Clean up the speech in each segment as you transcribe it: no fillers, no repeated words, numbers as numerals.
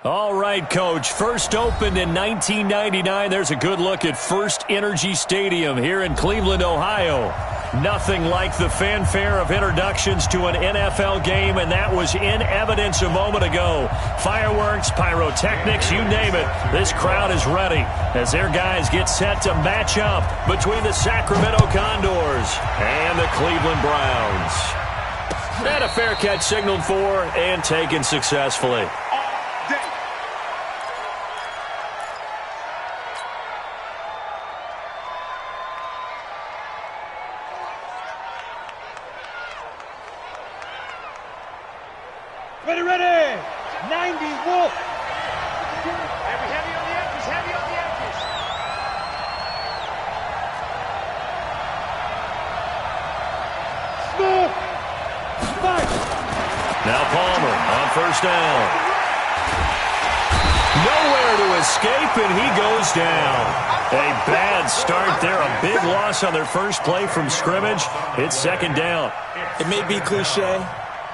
All right, Coach. First opened in 1999. There's a good look at First Energy Stadium here in Cleveland, Ohio. Nothing like the fanfare of introductions to an NFL game, and that was in evidence a moment ago. Fireworks, pyrotechnics, you name it. This crowd is ready as their guys get set to match up between the Sacramento Condors and the Cleveland Browns. And a fair catch signaled for and taken successfully. Ready, ready! 90 Wolf! Heavy on the edges, heavy on the edges! Smooth! Fight! Now Palmer on first down. Nowhere to escape, and he goes down. A bad start there, a big loss on their first play from scrimmage. It's second down. It may be cliche,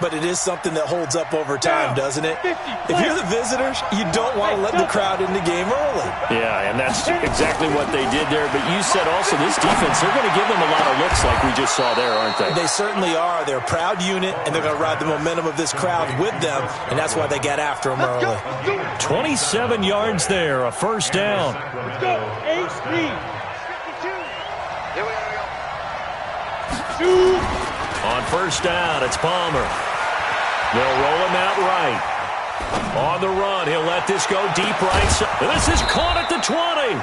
but it is something that holds up over time, doesn't it? If you're the visitors, you don't want to let the crowd in the game early. Yeah, and that's exactly what they did there. But you said also this defense, they're going to give them a lot of looks like we just saw there, aren't they? They certainly are. They're a proud unit, and they're going to ride the momentum of this crowd with them, and that's why they get after them early. 27 yards there, a first down. Let's go! 8-3. Here we go. On first down, it's Palmer. They'll roll him out right. On the run, he'll let this go deep right side. This is caught at the 20.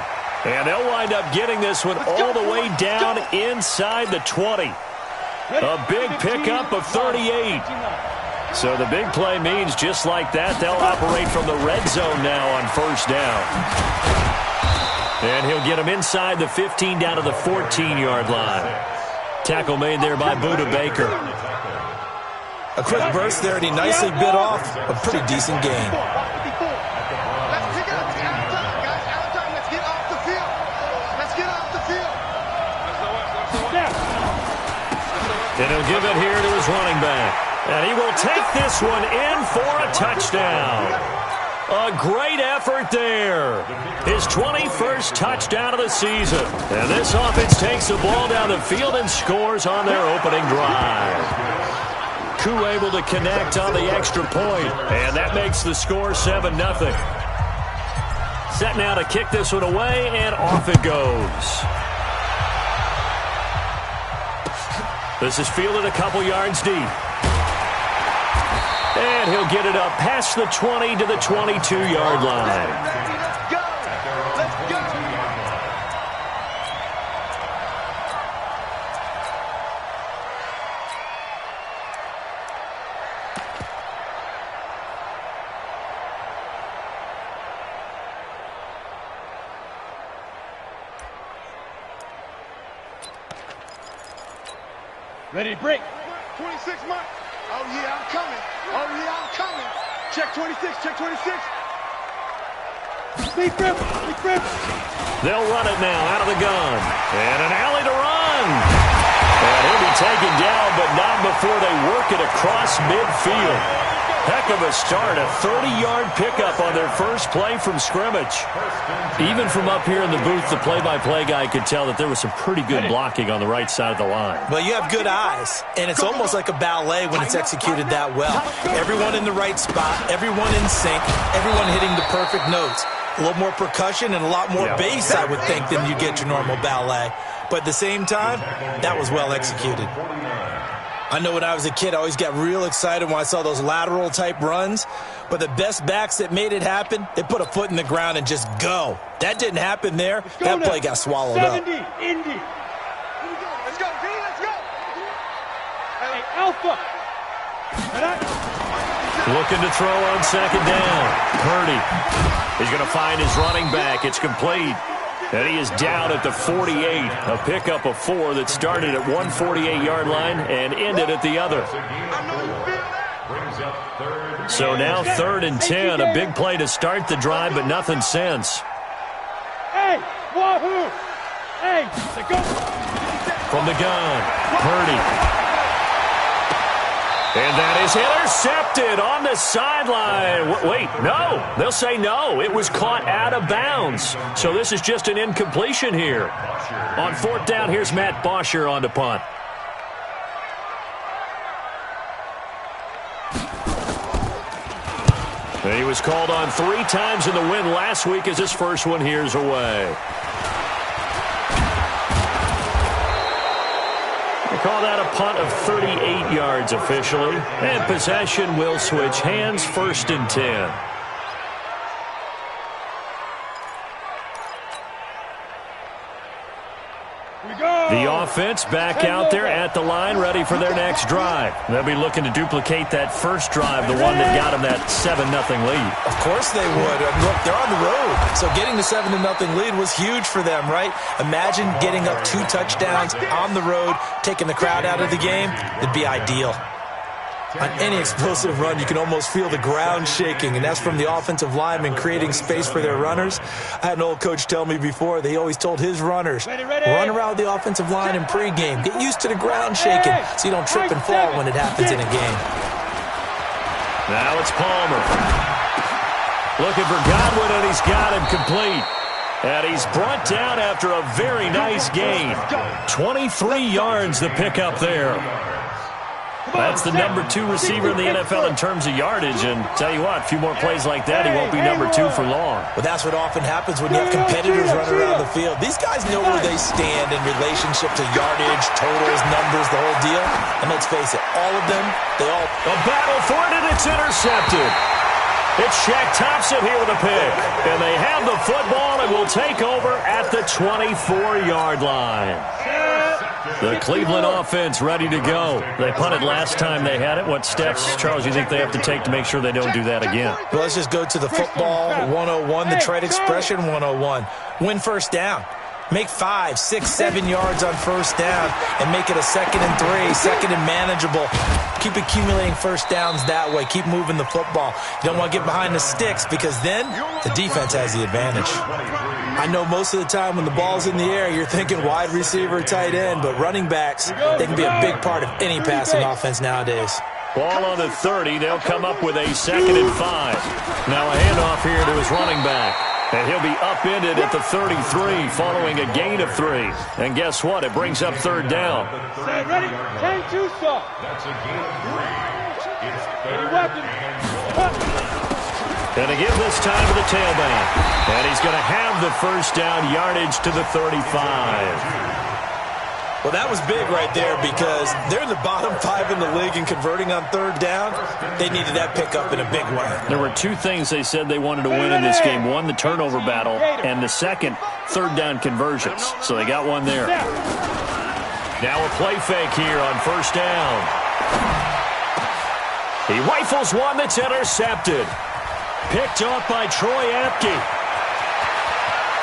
And they'll wind up getting this one all the way down inside the 20. A big pickup of 38. So the big play means just like that, they'll operate from the red zone now on first down. And he'll get him inside the 15 down to the 14-yard line. Tackle made there by Buda Baker. A quick burst there, and he nicely bit off a pretty decent gain. Let's pick it up. It's out of time, guys. Out of time. Let's get off the field. Let's get off the field. And he'll give it here to his running back. And he will take this one in for a touchdown. A great effort there. His 21st touchdown of the season. And this offense takes the ball down the field and scores on their opening drive. Koo able to connect on the extra point. And that makes the score 7-0. Set now to kick this one away, and off it goes. This is fielded a couple yards deep. And he'll get it up past the 20 to the 22-yard line. Let's go! Let's go! Ready to break. 26 months. Oh, yeah, I'm coming. Oh, yeah, I'm coming. Check 26, check 26. Big grip, big grip. They'll run it now out of the gun. And an alley to run. And he'll be taken down, but not before they work it across midfield. Heck of a start, a 30-yard pickup on their first play from scrimmage. Even from up here in the booth, the play-by-play guy could tell that there was some pretty good blocking on the right side of the line. Well, you have good eyes, and it's almost like a ballet when it's executed that well. Everyone in the right spot, everyone in sync, everyone hitting the perfect notes. A little more percussion and a lot more bass, I would think, than you get your normal ballet. But at the same time, that was well executed. I know when I was a kid, I always got real excited when I saw those lateral-type runs. But the best backs that made it happen, they put a foot in the ground and just go. That didn't happen there. That play got swallowed up. 70, Indy. Let's go, B, let's go. Hey, Alpha. Looking to throw on second down. Purdy. He's going to find his running back. It's complete. And he is down at the 48. A pickup of 4 that started at one 48-yard line and ended at the other. So now 3rd and 10. A big play to start the drive, but nothing since. Hey, wahoo! Hey, go. From the gun, Purdy. And that is intercepted on the sideline. Wait, no. They'll say no. It was caught out of bounds. So this is just an incompletion here. On fourth down, here's Matt Bosher on the punt. And he was called on 3 times in the win last week as his first one here's away. They call that a punt of 38 yards officially. And possession will switch hands, 1st and 10. The offense back out there at the line, ready for their next drive. They'll be looking to duplicate that first drive, the one that got them that 7-0 lead. Of course they would. Look, they're on the road, so getting the 7-0 lead was huge for them, right? Imagine getting up 2 touchdowns on the road, taking the crowd out of the game. It'd be ideal. On any explosive run, you can almost feel the ground shaking, and that's from the offensive linemen creating space for their runners. I had an old coach tell me before, they always told his runners, run around the offensive line in pregame. Get used to the ground shaking so you don't trip and fall when it happens in a game. Now it's Palmer. Looking for Godwin, and he's got him complete. And he's brought down after a very nice gain. 23 yards the pickup there. That's the number 2 receiver in the NFL in terms of yardage. And tell you what, a few more plays like that, he won't be number 2 for long. But that's what often happens when you have competitors running around the field. These guys know where they stand in relationship to yardage, totals, numbers, the whole deal. And let's face it, all of them, they all... A battle for it, and it's intercepted. It's Shaq Thompson here with a pick. And they have the football and will take over at the 24-yard line. The Cleveland offense ready to go. They punted last time they had it. What steps, Charles, you think they have to take to make sure they don't do that again? Well, let's just go to the football 101, the trade expression 101. Win first down. Make 5, 6, 7 yards on first down and make it a 2nd and 3, 2nd and manageable. Keep accumulating first downs that way. Keep moving the football. You don't want to get behind the sticks because then the defense has the advantage. I know most of the time when the ball's in the air, you're thinking wide receiver, tight end, but running backs, they can be a big part of any passing offense nowadays. Ball on the 30. They'll come up with a 2nd and 5. Now a handoff here to his running back. And he'll be upended at the 33 following a gain of 3. And guess what? It brings up 3rd down. Ready? 10-2 stop. That's a gain of 3. And to give this time to the tailback. And he's going to have the first down yardage to the 35. Well, that was big right there because they're in the bottom 5 in the league in converting on 3rd down. They needed that pickup in a big way. There were 2 things they said they wanted to win in this game. One, the turnover battle, and the second, 3rd down conversions. So they got one there. Now a play fake here on first down. He rifles one that's intercepted. Picked off by Troy Apke.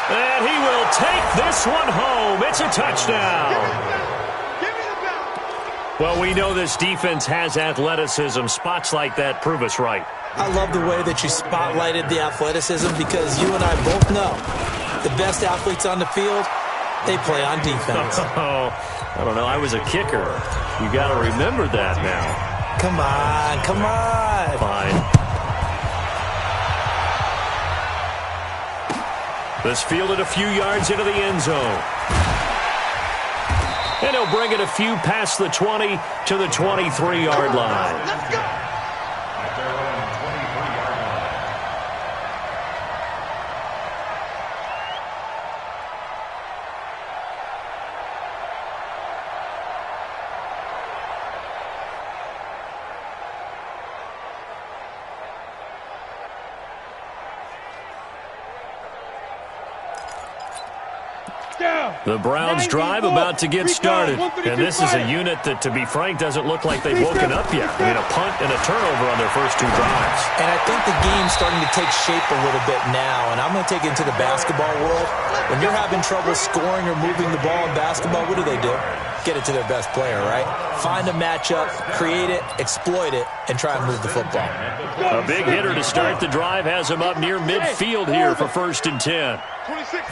And he will take this one home. It's a touchdown. Well, we know this defense has athleticism. Spots like that prove us right. I love the way that you spotlighted the athleticism because you and I both know the best athletes on the field, they play on defense. Oh, I don't know. I was a kicker. You got to remember that now. Come on, come on. Fine. This fielded a few yards into the end zone. And he'll bring it a few past the 20 to the 23-yard line. Let's go. The Browns drive about to get started. And this is a unit that, to be frank, doesn't look like they've woken up yet. I mean, a punt and a turnover on their first 2 drives. And I think the game's starting to take shape a little bit now. And I'm going to take it into the basketball world. When you're having trouble scoring or moving the ball in basketball, what do? Get it to their best player, right? Find a matchup, create it, exploit it, and try and move the football. A big hitter to start the drive has him up near midfield here for 1st and 10. 26,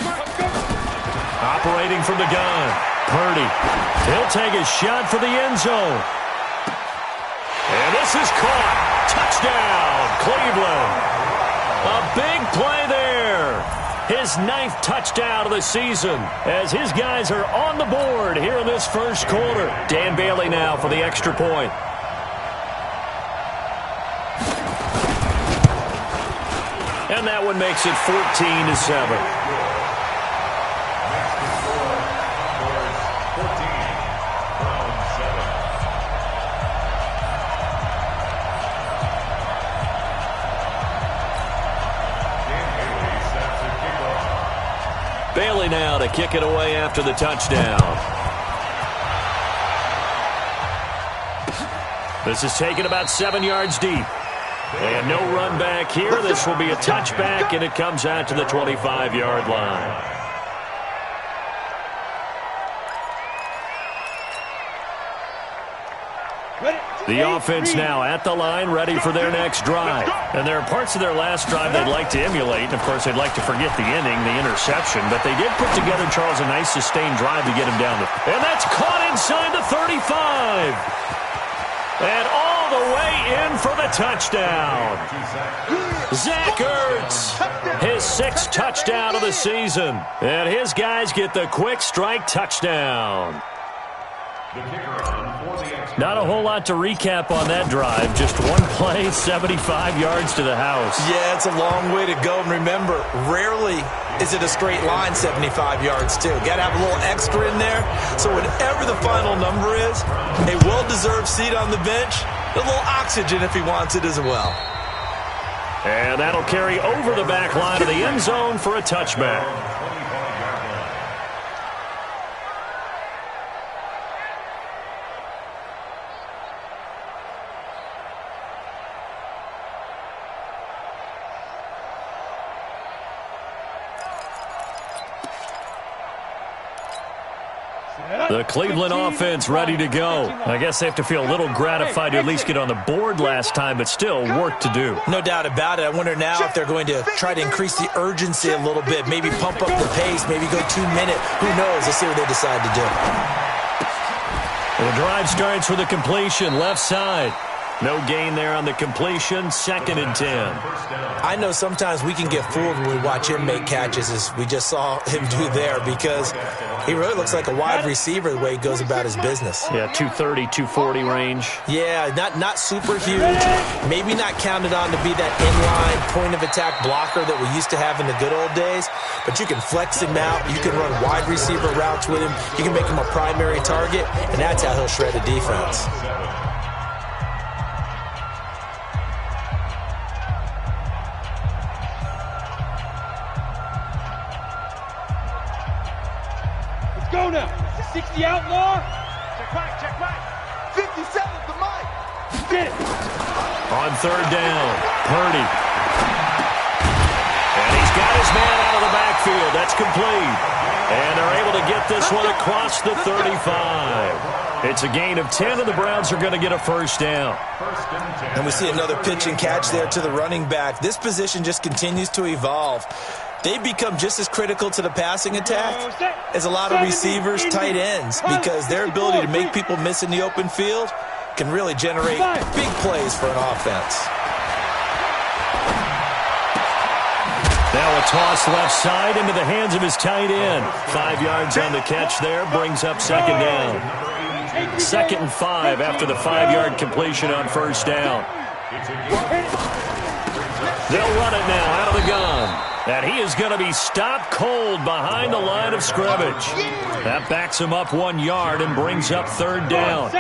Operating from the gun, Purdy. He'll take a shot for the end zone. And is caught. Touchdown, Cleveland. A big play there. His 9th touchdown of the season as his guys are on the board here in this first quarter. Dan Bailey now for the extra point. And that one makes it 14-7. Bailey now to kick it away after the touchdown. This is taken about 7 yards deep. And no run back here. This will be a touchback, and it comes out to the 25-yard line. The offense now at the line, ready for their next drive. And there are parts of their last drive they'd like to emulate. Of course, they'd like to forget the inning, the interception. But they did put together, Charles, a nice sustained drive to get him down. And that's caught inside the 35. And all the way in for the touchdown. Zach Ertz, his 6th touchdown of the season. And his guys get the quick strike touchdown. Not a whole lot to recap on that drive. Just one play, 75 yards to the house. Yeah, it's a long way to go. And remember, rarely is it a straight line 75 yards, too. Got to have a little extra in there. So whatever the final number is, a well-deserved seat on the bench, a little oxygen if he wants it as well. And that'll carry over the back line of the end zone for a touchback. The Cleveland offense ready to go. I guess they have to feel a little gratified to at least get on the board last time, but still work to do. No doubt about it. I wonder now if they're going to try to increase the urgency a little bit, maybe pump up the pace, maybe go 2-minute. Who knows? Let's see what they decide to do. The drive starts with a completion, left side. No gain there on the completion, 2nd and 10. I know sometimes we can get fooled when we watch him make catches, as we just saw him do there, because he really looks like a wide receiver the way he goes about his business. Yeah, 230, 240 range. Yeah, not super huge. Maybe not counted on to be that inline point-of-attack blocker that we used to have in the good old days, but you can flex him out. You can run wide receiver routes with him. You can make him a primary target, and that's how he'll shred a defense. Go now. 60 outlaw. Check back. 57 to Mike. Get it. On 3rd down, Purdy. And he's got his man out of the backfield. That's complete. And they're able to get this one across the 35. It's a gain of 10, and the Browns are going to get a 1st down. And we see another pitch and catch there to the running back. This position just continues to evolve. They become just as critical to the passing attack as a lot of receivers, tight ends, because their ability to make people miss in the open field can really generate big plays for an offense. Now a toss left side into the hands of his tight end. 5 yards on the catch there, brings up 2nd down. 2nd and 5 after the 5-yard completion on 1st down. They'll run it now out of the gun. And he is going to be stopped cold behind the line of scrimmage. That backs him up 1 yard and brings up 3rd down.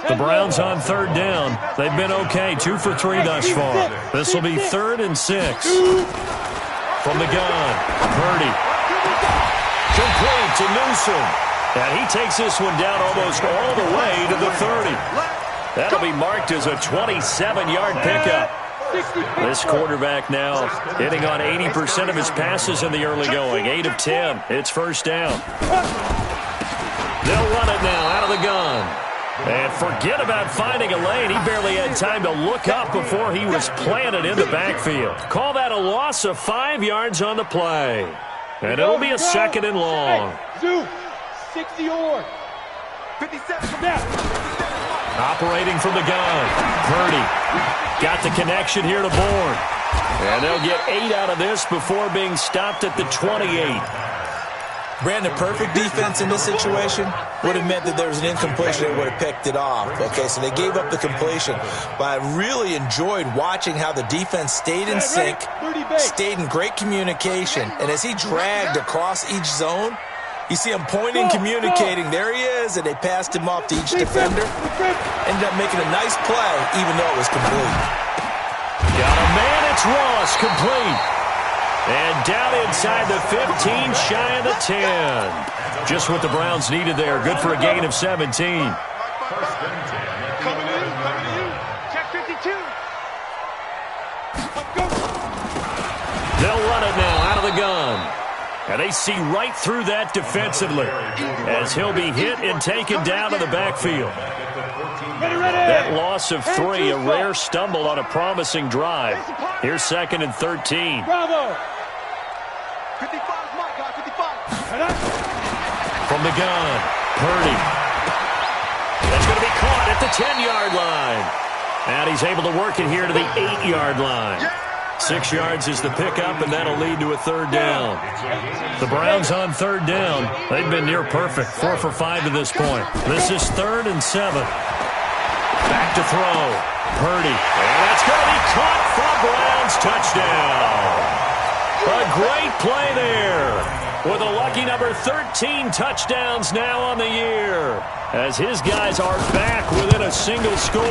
The Browns on 3rd down. They've been okay, 2 for 3 thus far. This will be 3rd and 6. From the gun, Purdy. Complete to Newsom. And he takes this one down almost all the way to the 30. That'll be marked as a 27-yard pickup. This quarterback now hitting on 80% of his passes in the early going. 8 of 10. It's 1st down. They'll run it now out of the gun. And forget about finding a lane. He barely had time to look up before he was planted in the backfield. Call that a loss of 5 yards on the play. And it'll be a 2nd and long. 60 or 57. Operating from the gun. Purdy got the connection here to Bourne. And they'll get 8 out of this before being stopped at the 28. Brandon, perfect defense in this situation would have meant that there was an incompletion that would have picked it off. Okay, so they gave up the completion. But I really enjoyed watching how the defense stayed in sync, stayed in great communication. And as he dragged across each zone, you see him pointing, communicating. There he is, and they passed him off to each defender. Ended up making a nice play, even though it was complete. Got a man, it's Ross, complete. And down inside the 15, shy of the 10. Just what the Browns needed there. Good for a gain of 17. Coming to you. Check 52. They'll run it now out of the gun. And they see right through that defensively as he'll be hit and taken down to the backfield. That loss of 3, a rare stumble on a promising drive. Here's 2nd and 13. Bravo. 55, my guy, 55. From the gun, Purdy. That's going to be caught at the 10-yard line. And he's able to work it here to the 8-yard line. 6 yards is the pickup, and that'll lead to a 3rd down. The Browns on 3rd down. They've been near perfect, 4 for 5 to this point. This is 3rd and 7. Back to throw. Purdy. And that's going to be caught for a Browns touchdown. A great play there. With a lucky number 13 touchdowns now on the year. As his guys are back within a single score.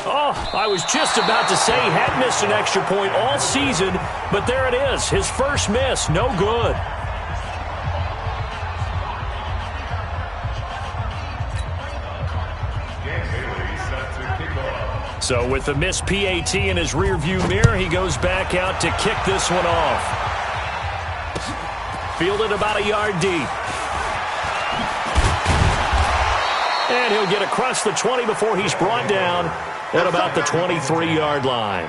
Oh, I was just about to say he had missed an extra point all season, but there it is. His first miss, no good. So with the missed PAT in his rearview mirror, he goes back out to kick this one off. Fielded about a yard deep. And he'll get across the 20 before he's brought down at about the 23-yard line.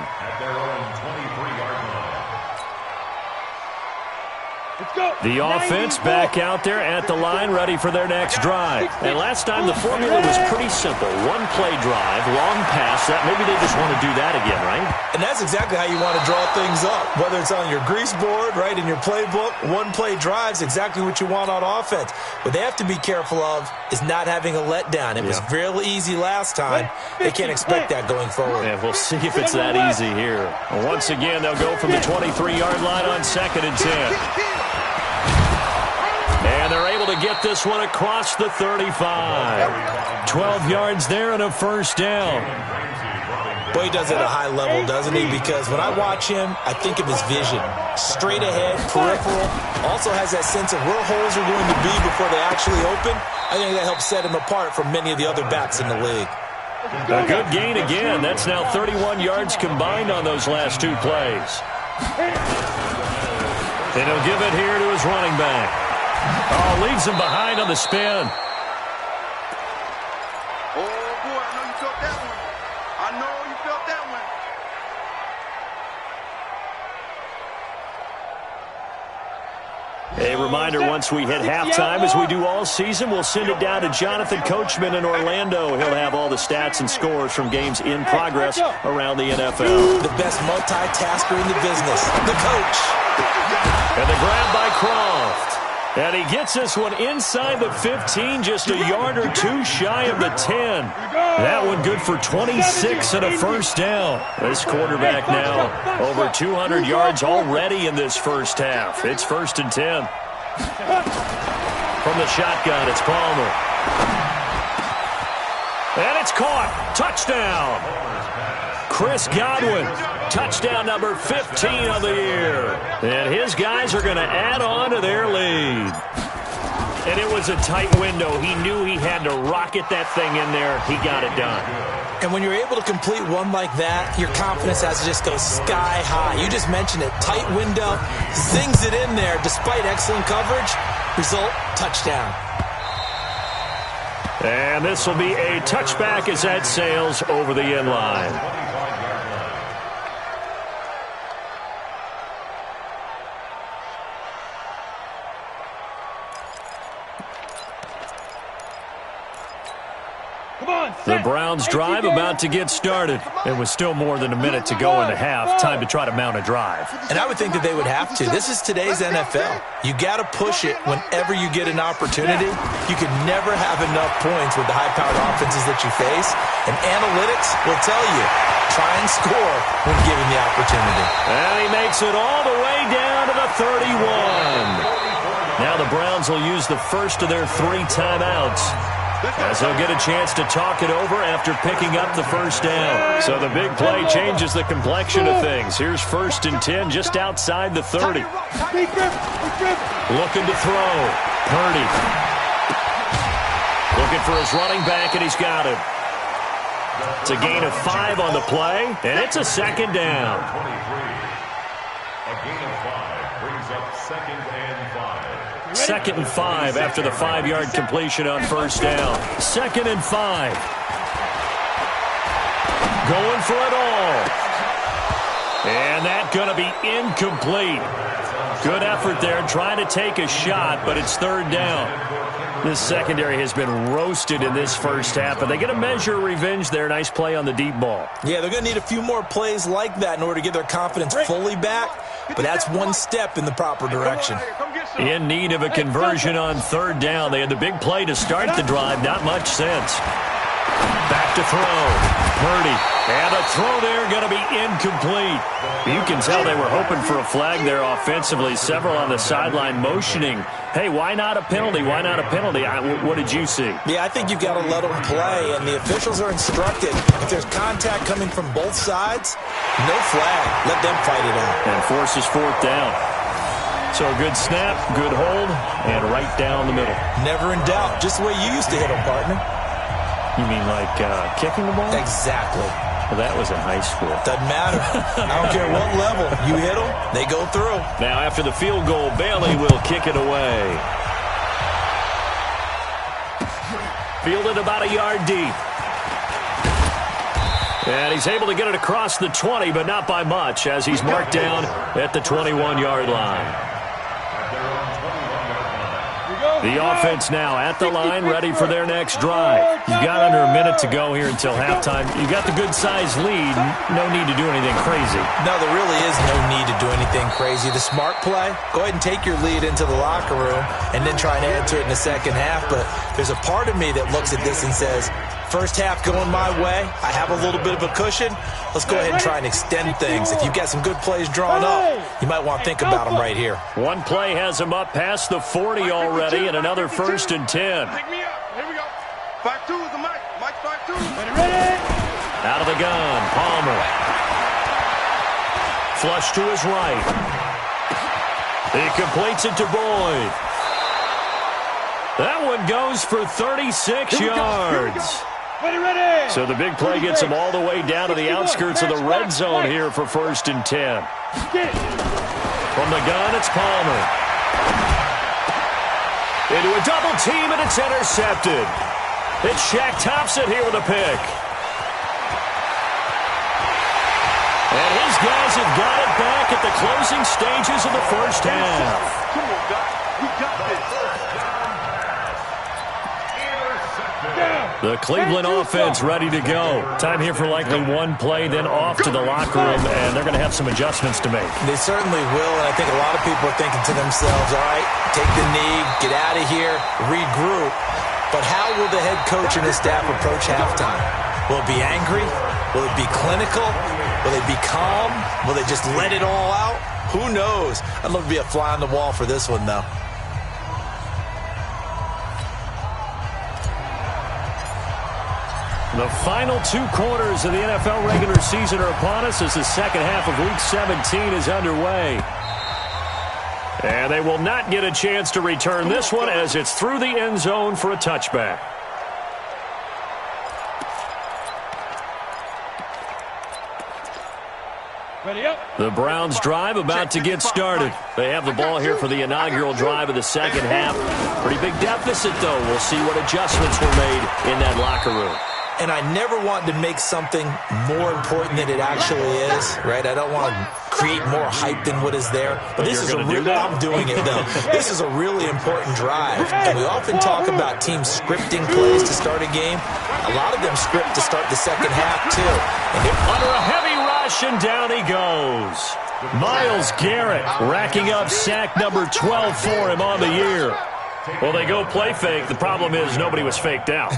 The offense back out there at the line, ready for their next drive. And last time the formula was pretty simple. One play drive, long pass. Maybe they just want to do that again, right? And that's exactly how you want to draw things up. Whether it's on your grease board, right, in your playbook, one play drive's exactly what you want on offense. What they have to be careful of is not having a letdown. It was real easy last time. They can't expect that going forward. Yeah, we'll see if it's that easy here. Once again, they'll go from the 23-yard line on 2nd and 10. And they're able to get this one across the 35. 12 yards there and a first down. Boy, he does it at a high level, doesn't he? Because when I watch him, I think of his vision. Straight ahead, peripheral. Also has that sense of where holes are going to be before they actually open. I think that helps set him apart from many of the other backs in the league. A good gain again. That's now 31 yards combined on those last 2 plays. And he'll give it here to his running back. Oh, leaves him behind on the spin. Oh, boy, I know you felt that one. I know you felt that one. A reminder, once we hit halftime, as we do all season, we'll send it down to Jonathan Coachman in Orlando. He'll have all the stats and scores from games in progress around the NFL. The best multitasker in the business, the coach. And the grab by Croft. And he gets this one inside the 15, just a yard or 2 shy of the 10. That one good for 26 and a first down. This quarterback now over 200 yards already in this first half. It's 1st and 10. From the shotgun, it's Palmer. And it's caught. Touchdown. Chris Godwin, touchdown number 15 of the year. And his guys are going to add on to their lead. And it was a tight window. He knew he had to rocket that thing in there. He got it done. And when you're able to complete one like that, your confidence has to just go sky high. You just mentioned it. Tight window, zings it in there despite excellent coverage. Result, touchdown. And this will be a touchback as that sails over the end line. The Browns drive about to get started. It was still more than a minute to go in the half. Time to try to mount a drive. And I would think that they would have to. This is today's NFL. You got to push it whenever you get an opportunity. You can never have enough points with the high-powered offenses that you face. And analytics will tell you, try and score when given the opportunity. And he makes it all the way down to the 31. Now the Browns will use the first of their 3 timeouts, as they'll get a chance to talk it over after picking up the first down. So the big play changes the complexion of things. Here's 1st and 10 just outside the 30. Looking to throw. Purdy. Looking for his running back, and he's got it. It's a gain of 5 on the play, and it's a 2nd down. A gain of 5 brings up 2nd and 5. 2nd and 5 after the 5-yard completion on 1st down. 2nd and 5. Going for it all. And that's going to be incomplete. Good effort there trying to take a shot, but it's 3rd down. This secondary has been roasted in this first half, but they get a measure of revenge there. Nice play on the deep ball. Yeah, they're going to need a few more plays like that in order to get their confidence fully back, but that's one step in the proper direction. In need of a conversion on 3rd down. They had the big play to start the drive. Not much sense. Back to throw. Purdy. And a throw there going to be incomplete. You can tell they were hoping for a flag there offensively. Several on the sideline motioning, hey, why not a penalty? Why not a penalty? What did you see? Yeah, I think you've got to let them play, and the officials are instructed. If there's contact coming from both sides, no flag. Let them fight it out. And forces 4th down. So a good snap, good hold, and right down the middle. Never in doubt. Just the way you used to hit them, partner. You mean like kicking the ball? Exactly. Well, that was in high school. Doesn't matter. I don't care what level. You hit them, they go through. Now after the field goal, Bailey will kick it away. Fielded about a yard deep. And he's able to get it across the 20, but not by much, as he's marked down at the 21-yard line. The offense now at the line, ready for their next drive. You've got under a minute to go here until halftime. You've got the good-sized lead. No need to do anything crazy. No, there really is no need to do anything crazy. The smart play, go ahead and take your lead into the locker room and then try and add to it in the second half. But there's a part of me that looks at this and says, first half going my way, I have a little bit of a cushion. Let's go ahead and try and extend things. If you've got some good plays drawn up, you might want to think about them right here. One play has him up past the 40 already, and another 1st and 10. Pick me up. Here we go. 5-2 is the mic. Mike 5-2. Ready? Out of the gun, Palmer. Flush to his right. He completes it to Boyd. That one goes for 36 yards. Ready. So the big play gets him all the way down to the outskirts of the red zone here for 1st and 10. From the gun, it's Palmer. Into a double team, and it's intercepted. It's Shaq Thompson here with a pick. And his guys have got it back at the closing stages of the first half. Come on, guys. We got this. The Cleveland offense ready to go. Time here for likely one play, then off to the locker room, and they're going to have some adjustments to make. They certainly will, and I think a lot of people are thinking to themselves, all right, take the knee, get out of here, regroup. But how will the head coach and his staff approach halftime? Will it be angry? Will it be clinical? Will they be calm? Will they just let it all out? Who knows? I'd love to be a fly on the wall for this one, though. The final 2 quarters of the NFL regular season are upon us as the second half of Week 17 is underway. And they will not get a chance to return this one as it's through the end zone for a touchback. Ready up. The Browns drive about to get started. They have the ball here for the inaugural drive of the second half. Pretty big deficit, though. We'll see what adjustments were made in that locker room. and I never want to make something more important than it actually is, right? I don't want to create more hype than what is there. But this is a really, I'm doing it though. This is a really important drive. And we often talk about teams scripting plays to start a game. A lot of them script to start the second half too. And under a heavy rush, and down he goes. Myles Garrett racking up sack number 12 for him on the year. Well, they go play fake. The problem is nobody was faked out.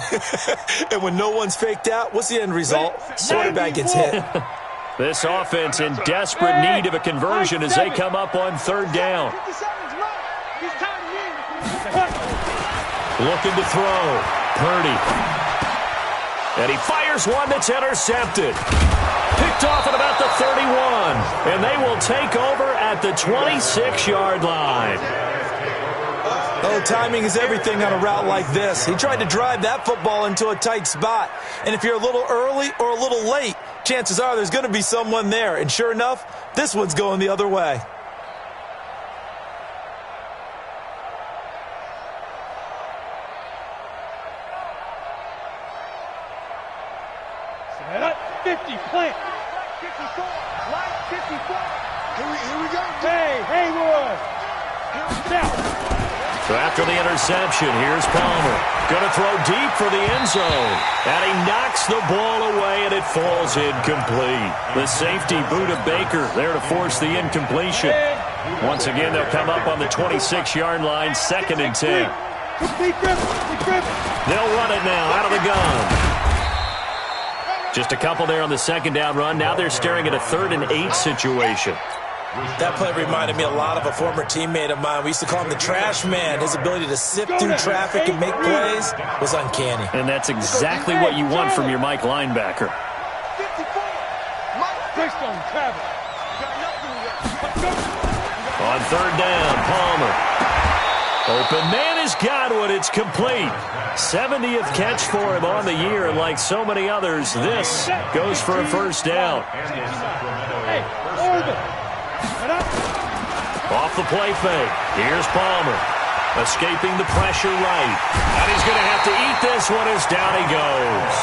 And when no one's faked out, what's the end result? Quarterback gets hit. This offense in desperate need of a conversion as they come up on third down. Looking to throw. Purdy. And he fires one that's intercepted. Picked off at about the 31. And they will take over at the 26-yard line. Oh, timing is everything on a route like this. He tried to drive that football into a tight spot. And if you're a little early or a little late, chances are there's going to be someone there. And sure enough, this one's going the other way. Set up, 50, plant. 54, line 54. Here we go. Hey, Haywood. Now. So after the interception, here's Palmer. Going to throw deep for the end zone. And he knocks the ball away, and it falls incomplete. The safety boot of Baker there to force the incompletion. Once again, they'll come up on the 26-yard line, 2nd and 10. They'll run it now out of the gun. Just a couple there on the second down run. Now they're staring at a 3rd and 8 situation. That play reminded me a lot of a former teammate of mine. We used to call him the trash man. His ability to sift through traffic and make plays was uncanny. And that's exactly what you want from your Mike linebacker. On 3rd down, Palmer. Open man is Godwin. It's complete. 70th catch for him on the year. And like so many others, this goes for a 1st down. Off the play fake. Here's Palmer. Escaping the pressure right. And he's going to have to eat this one as down he goes.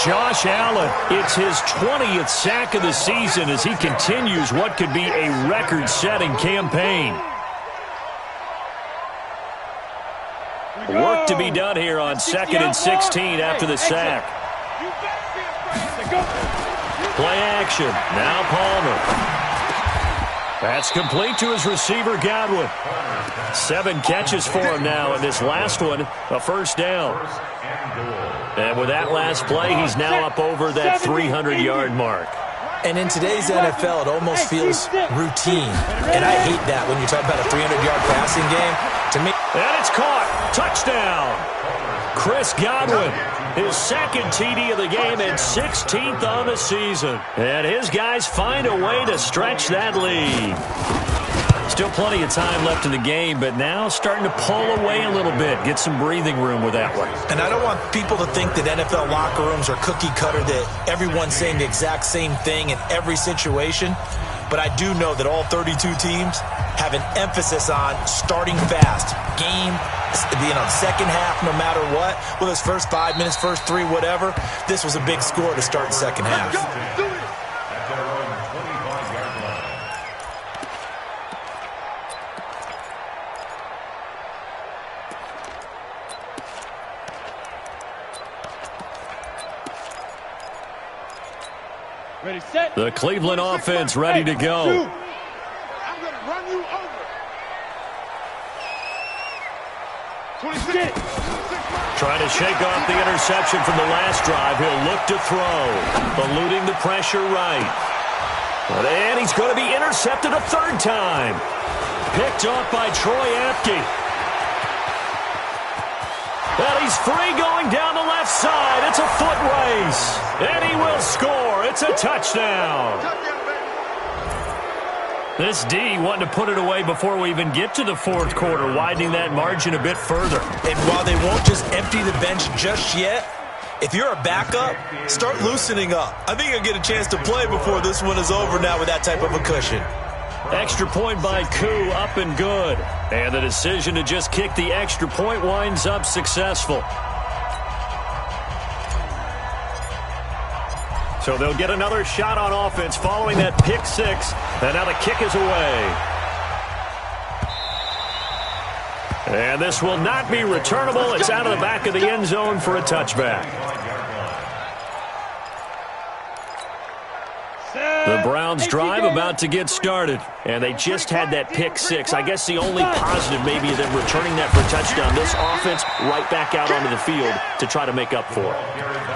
Josh Allen, it's his 20th sack of the season as he continues what could be a record-setting campaign. Work to be done here on 2nd and 16 after the sack. Play action. Now Palmer. That's complete to his receiver, Godwin. 7 catches for him now, and this last one, a 1st down. And with that last play, he's now up over that 300-yard mark. And in today's NFL, it almost feels routine. And I hate that when you talk about a 300-yard passing game. To me, and it's caught. Touchdown. Chris Godwin, his 2nd TD of the game and 16th on the season. And his guys find a way to stretch that lead. Still plenty of time left in the game, but now starting to pull away a little bit. Get some breathing room with that one. And I don't want people to think that NFL locker rooms are cookie cutter, that everyone's saying the exact same thing in every situation. But I do know that all 32 teams have an emphasis on starting fast. Game, being on second half no matter what. Whether it's first 5 minutes, first 3, whatever. This was a big score to start the second half. Ready, set. The Cleveland offense ready to go. I'm going to run you over. 26. Trying to shake off the interception from the last drive. He'll look to throw. Eluding the pressure right. And he's going to be intercepted a 3rd time. Picked off by Troy Apke. And he's free going down the left side. It's a foot race. And he will score. It's a touchdown. This D wanting to put it away before we even get to the 4th quarter, widening that margin a bit further. And while they won't just empty the bench just yet, if you're a backup, start loosening up. I think you'll get a chance to play before this one is over now with that type of a cushion. Extra point by Koo, up and good. And the decision to just kick the extra point winds up successful. So they'll get another shot on offense following that pick six. And now the kick is away. And this will not be returnable. It's out of the back of the end zone for a touchback. The Browns drive about to get started, and they just had that pick six. I guess the only positive maybe of them returning that for a touchdown. This offense right back out onto the field to try to make up for it.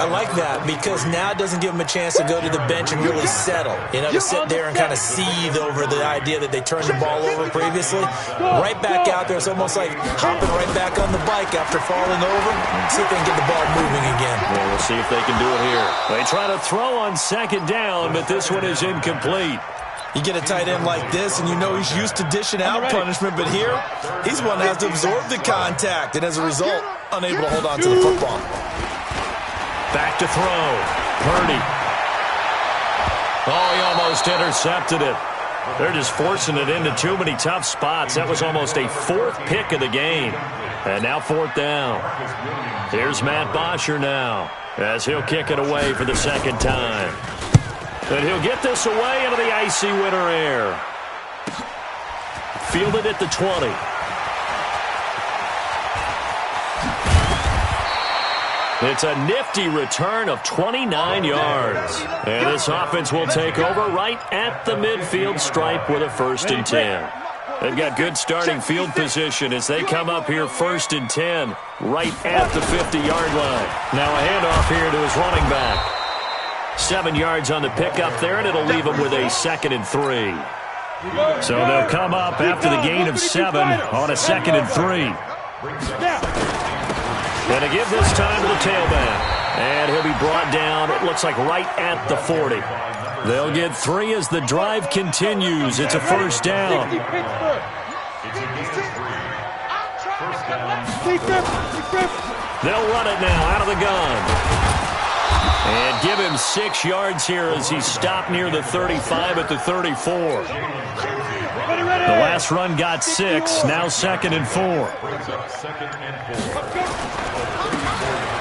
I like that because now it doesn't give them a chance to go to the bench and really settle. You know, to sit there and kind of seethe over the idea that they turned the ball over previously. Right back out there. It's almost like hopping right back on the bike after falling over. See if they can get the ball moving again. Well, we'll see if they can do it here. They try to throw on second down, but this one is incomplete. You get a tight end like this, and you know he's used to dishing out punishment, but here, he's one that has to absorb the contact, and as a result, unable to hold on to the football. Back to throw. Purdy. Oh, he almost intercepted it. They're just forcing it into too many tough spots. That was almost a fourth pick of the game. And now fourth down. Here's Matt Bosher now, as he'll kick it away for the second time. And he'll get this away into the icy winter air. Fielded at the 20. It's a nifty return of 29 yards. And this offense will take over right at the midfield stripe with a 1st and 10. They've got good starting field position as they come up here 1st and 10 right at the 50-yard line. Now a handoff here to his running back. 7 yards on the pickup there, and it'll leave him with a 2nd and 3. So they'll come up after the gain of 7 on a 2nd and 3. Going to give this time to the tailback. And he'll be brought down, it looks like right at the 40. They'll get 3 as the drive continues. It's a 1st down. They'll run it now out of the gun. And give him 6 yards here as he's stopped near the 35 at the 34. The last run got 6, now 2nd and 4.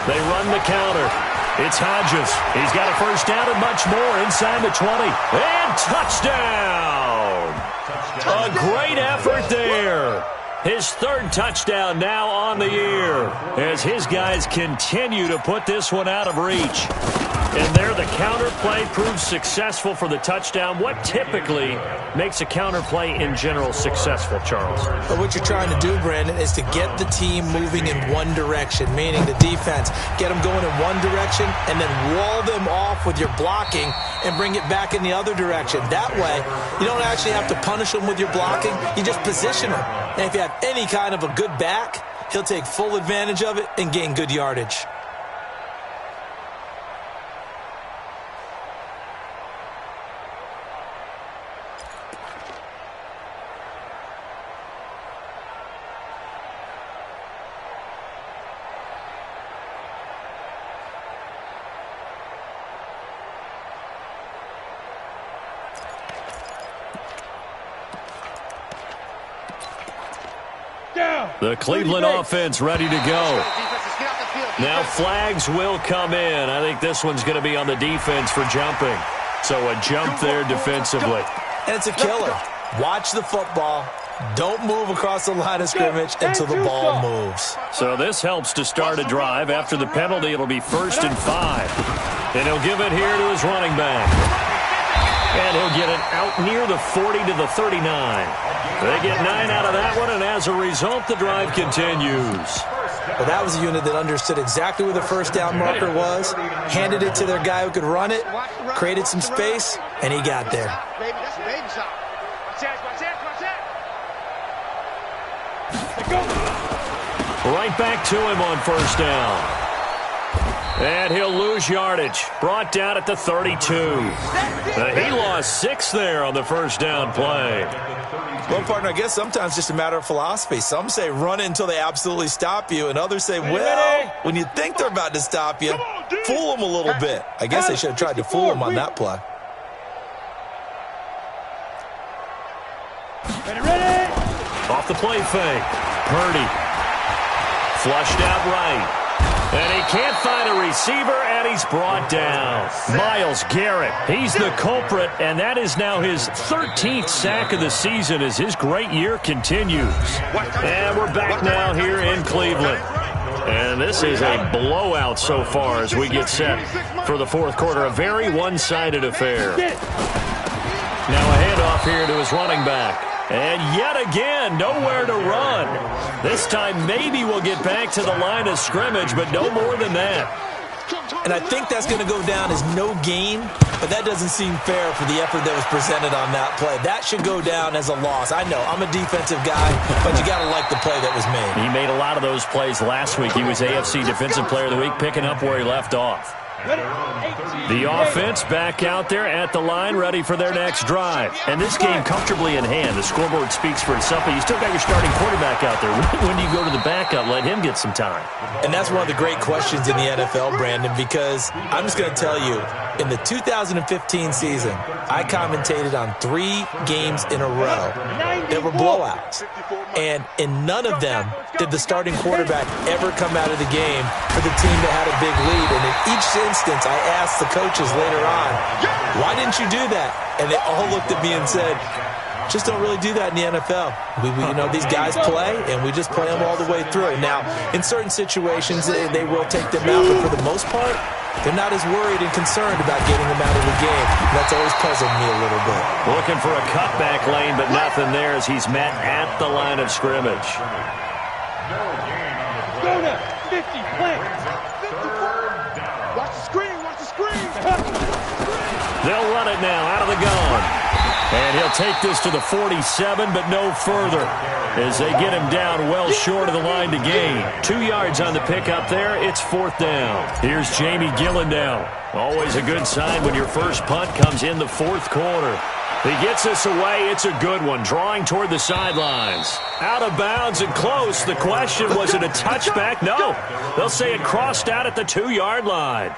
They run the counter. It's Hodges. He's got a 1st down and much more inside the 20. And touchdown! A great effort there. His 3rd touchdown now on the year as his guys continue to put this one out of reach. And there the counter play proves successful for the touchdown. What typically makes a counter play in general successful, Charles? But what you're trying to do, Brandon, is to get the team moving in one direction, meaning the defense. Get them going in one direction and then wall them off with your blocking and bring it back in the other direction. That way, you don't actually have to punish them with your blocking. You just position them. And if you have any kind of a good back, he'll take full advantage of it and gain good yardage. The Cleveland offense ready to go. Now flags will come in. I think this one's going to be on the defense for jumping. So a jump there defensively. And it's a killer. Watch the football. Don't move across the line of scrimmage until the ball moves. So this helps to start a drive. After the penalty, it'll be 1st and 5. And he'll give it here to his running back. And he'll get it out near the 40 to the 39. They get 9 out of that one, and as a result, the drive continues. Well, that was a unit that understood exactly where the 1st down marker was, handed it to their guy who could run it, created some space, and he got there. Right back to him on 1st down. And he'll lose yardage. Brought down at the 32. He lost 6 there on the 1st down play. Well, partner, I guess sometimes just a matter of philosophy. Some say run it until they absolutely stop you, and others say, well, when you think they're about to stop you, fool them a little bit. I guess they should have tried to fool them on that play. Off the play fake. Purdy. Flushed out right. And he can't find a receiver, and he's brought down. Myles Garrett, he's the culprit, and that is now his 13th sack of the season as his great year continues. And we're back now here in Cleveland. And this is a blowout so far as we get set for the fourth quarter. A very one-sided affair. Now a handoff here to his running back. And yet again, nowhere to run. This time maybe we'll get back to the line of scrimmage, but no more than that. And I think that's going to go down as no gain, but that doesn't seem fair for the effort that was presented on that play. That should go down as a loss. I know, I'm a defensive guy, but you got to like the play that was made. He made a lot of those plays last week. He was AFC Defensive Player of the Week, picking up where he left off. The offense back out there at the line, ready for their next drive. And this game comfortably in hand. The scoreboard speaks for itself, but you still got your starting quarterback out there. When do you go to the backup? Let him get some time. And that's one of the great questions in the NFL, Brandon, because I'm just going to tell you, in the 2015 season, I commentated on 3 games in a row that were blowouts. And in none of them did the starting quarterback ever come out of the game for the team that had a big lead. And in each instance, I asked the coaches later on, why didn't you do that? And they all looked at me and said, just don't really do that in the NFL. You know, these guys play, and we just play them all the way through. Now, in certain situations, they will take them out, but for the most part, they're not as worried and concerned about getting them out of the game. And that's always puzzled me a little bit. Looking for a cutback lane, but nothing there as he's met at the line of scrimmage. Go to 50, plant. Watch the screen, watch the screen. They'll run it now out of the gun. And he'll take this to the 47, but no further as they get him down well short of the line to gain. 2 yards on the pickup there. It's 4th down. Here's Jamie Gillendown. Always a good sign when your first punt comes in the 4th quarter. He gets this away. It's a good one. Drawing toward the sidelines. Out of bounds and close. The question, was it a touchback? No. They'll say it crossed out at the 2-yard line.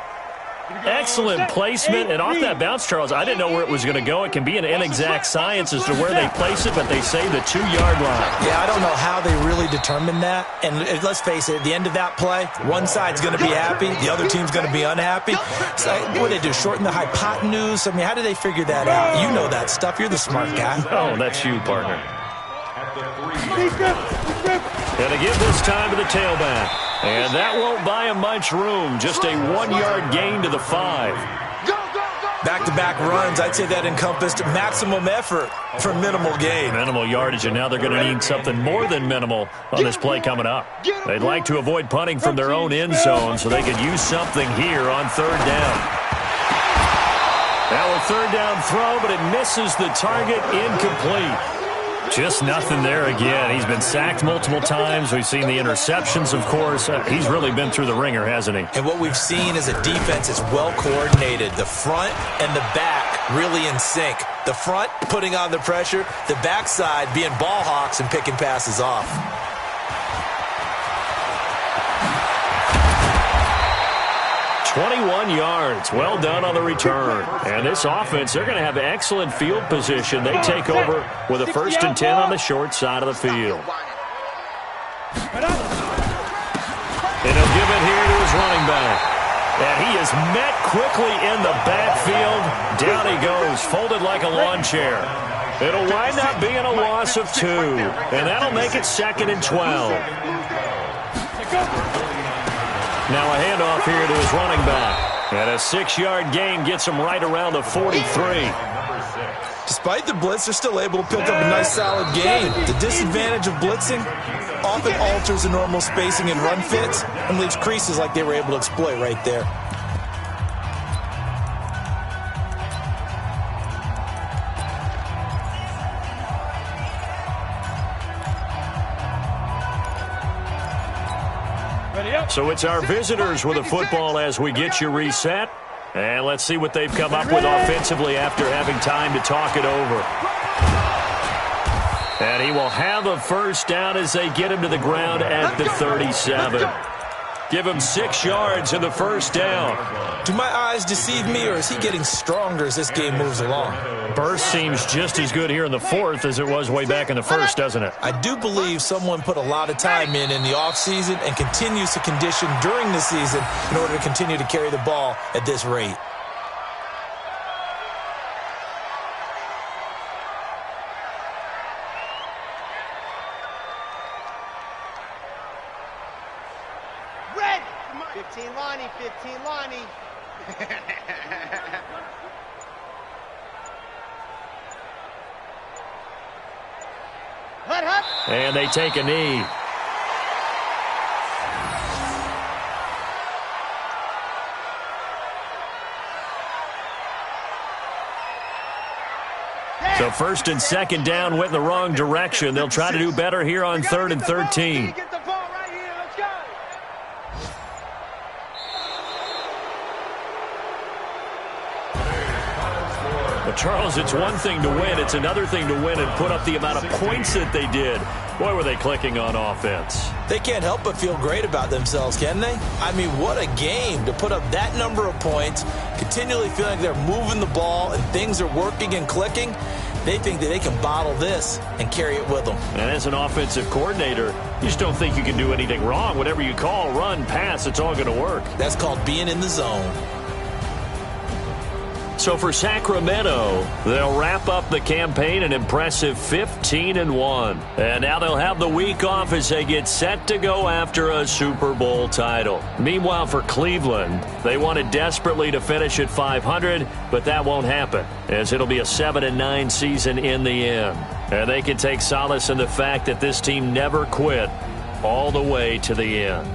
Excellent placement, and off that bounce, Charles, I didn't know where it was going to go. It can be an inexact science as to where they place it, but they say the 2-yard line. Yeah, I don't know how they really determined that. And let's face it, at the end of that play, one side's going to be happy, the other team's going to be unhappy. So what do they do, shorten the hypotenuse? I mean, how do they figure that out? You know that stuff. You're the smart guy. Oh, that's you, partner. And to give this time to the tailback. And that won't buy him much room. Just a 1-yard gain to the 5. Back-to-back runs, I'd say that encompassed maximum effort for minimal gain. Minimal yardage, and now they're going to need something more than minimal on this play coming up. They'd like to avoid punting from their own end zone so they could use something here on 3rd down. Now a 3rd down throw, but it misses the target, incomplete. Just nothing there again. He's been sacked multiple times. We've seen the interceptions, of course. He's really been through the ringer, hasn't he? And what we've seen is a defense that's well coordinated. The front and the back really in sync. The front putting on the pressure, the backside being ball hawks and picking passes off. 21 yards. Well done on the return. And this offense, they're going to have excellent field position. They take over with a 1st and 10 on the short side of the field. And he'll give it here to his running back. And he is met quickly in the backfield. Down he goes, folded like a lawn chair. It'll wind up being a loss of 2. And that'll make it 2nd and 12. Now a handoff here to his running back. And a 6-yard gain gets him right around the 43. Despite the blitz, they're still able to pick up a nice solid gain. The disadvantage of blitzing often alters the normal spacing and run fits and leaves creases like they were able to exploit right there. So it's our visitors with the football as we get you reset. And let's see what they've come up with offensively after having time to talk it over. And he will have a 1st down as they get him to the ground at the 37. Give him 6 yards in the first down. Do my eyes deceive me, or is he getting stronger as this game moves along? Burst seems just as good here in the fourth as it was way back in the first, doesn't it? I do believe someone put a lot of time in the offseason and continues to condition during the season in order to continue to carry the ball at this rate. Red! 15 Lonnie, 15 Lonnie. And they take a knee. So first and second down went in the wrong direction. They'll try to do better here on 3rd and 13. Get the ball right here. Let's go. But Charles, it's one thing to win. It's another thing to win and put up the amount of points that they did. Boy, were they clicking on offense. They can't help but feel great about themselves, can they? I mean, what a game to put up that number of points, continually feeling like they're moving the ball and things are working and clicking. They think that they can bottle this and carry it with them. And as an offensive coordinator, you just don't think you can do anything wrong. Whatever you call, run, pass, it's all going to work. That's called being in the zone. So for Sacramento, they'll wrap up the campaign an impressive 15-1. And now they'll have the week off as they get set to go after a Super Bowl title. Meanwhile, for Cleveland, they wanted desperately to finish at 500, but that won't happen, as it'll be a 7-9 season in the end. And they can take solace in the fact that this team never quit all the way to the end.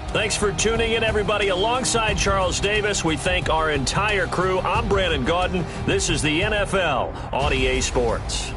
Thanks for tuning in, everybody. Alongside Charles Davis, we thank our entire crew. I'm Brandon Gaudin. This is the NFL on EA Sports.